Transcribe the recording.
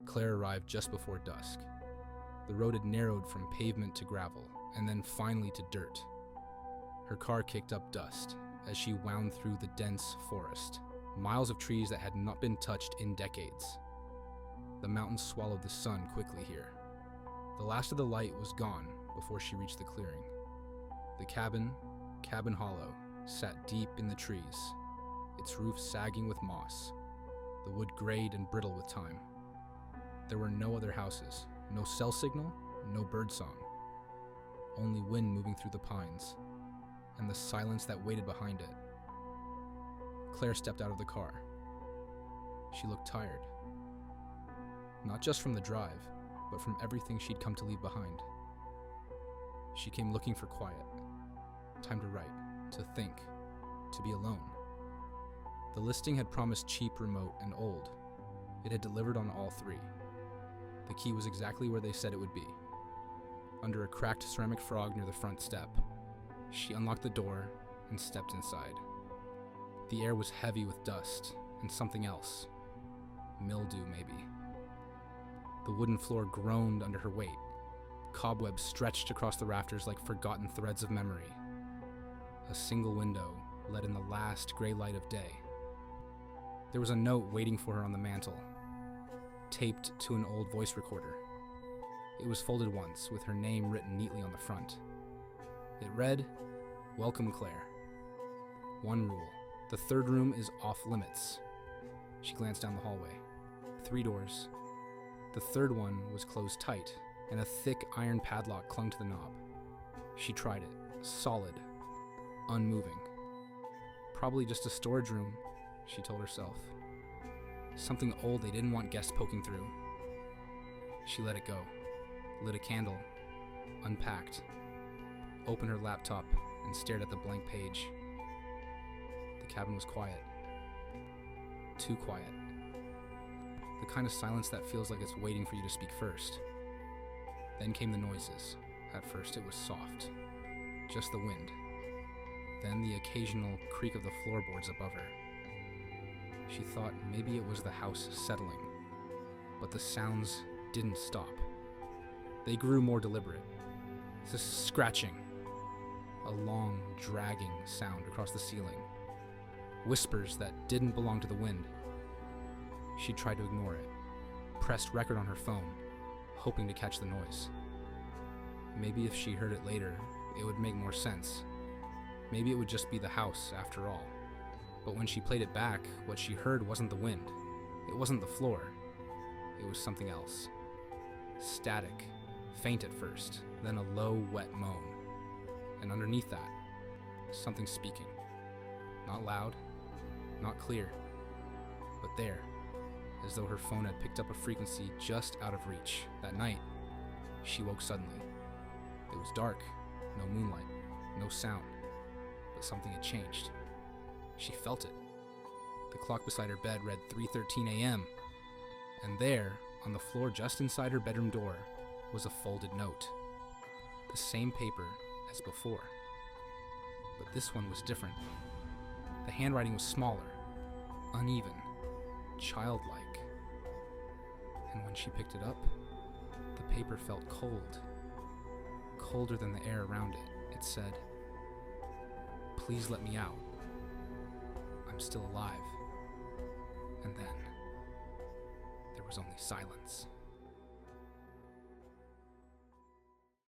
Claire arrived just before dusk. The road had narrowed from pavement to gravel, and then finally to dirt. Her car kicked up dust as she wound through the dense forest, miles of trees that had not been touched in decades. The mountains swallowed the sun quickly here. The last of the light was gone before she reached the clearing. The Cabin Hollow, sat deep in the trees, its roof sagging with moss, the wood grayed and brittle with time. There were no other houses, no cell signal, no birdsong, only wind moving through the pines, and the silence that waited behind it. Claire stepped out of the car. She looked tired. Not just from the drive, but from everything she'd come to leave behind. She came looking for quiet, time to write, to think, to be alone. The listing had promised cheap, remote, and old. It had delivered on all three. The key was exactly where they said it would be, under a cracked ceramic frog near the front step. She unlocked the door and stepped inside. The air was heavy with dust and something else. Mildew, maybe. The wooden floor groaned under her weight. Cobwebs stretched across the rafters like forgotten threads of memory. A single window let in the last gray light of day. There was a note waiting for her on the mantel, taped to an old voice recorder. It was folded once, with her name written neatly on the front. It read, "Welcome, Claire. One rule. The third room is off limits." She glanced down the hallway. 3 doors. The third one was closed tight, and a thick iron padlock clung to the knob. She tried it. Solid. Unmoving. Probably just a storage room, she told herself. Something old they didn't want guests poking through. She let it go. Lit a candle. Unpacked. Opened her laptop and stared at the blank page. The cabin was quiet. Too quiet. The kind of silence that feels like it's waiting for you to speak first. Then came the noises. At first it was soft. Just the wind. Then the occasional creak of the floorboards above her. She thought maybe it was the house settling. But the sounds didn't stop. They grew more deliberate. This scratching. A long, dragging sound across the ceiling. Whispers that didn't belong to the wind. She tried to ignore it. Pressed record on her phone, hoping to catch the noise. Maybe if she heard it later, it would make more sense. Maybe it would just be the house after all. But when she played it back, what she heard wasn't the wind. It wasn't the floor. It was something else. Static, faint at first, then a low, wet moan. And underneath that, something speaking. Not loud, not clear, but there, as though her phone had picked up a frequency just out of reach. That night, she woke suddenly. It was dark, no moonlight, no sound, but something had changed. She felt it. The clock beside her bed read 3:13 a.m., and there, on the floor just inside her bedroom door, was a folded note. The same paper as before. But this one was different. The handwriting was smaller, uneven, childlike. And when she picked it up, the paper felt cold. Colder than the air around it. It said, "Please let me out. I'm still alive." And then, there was only silence.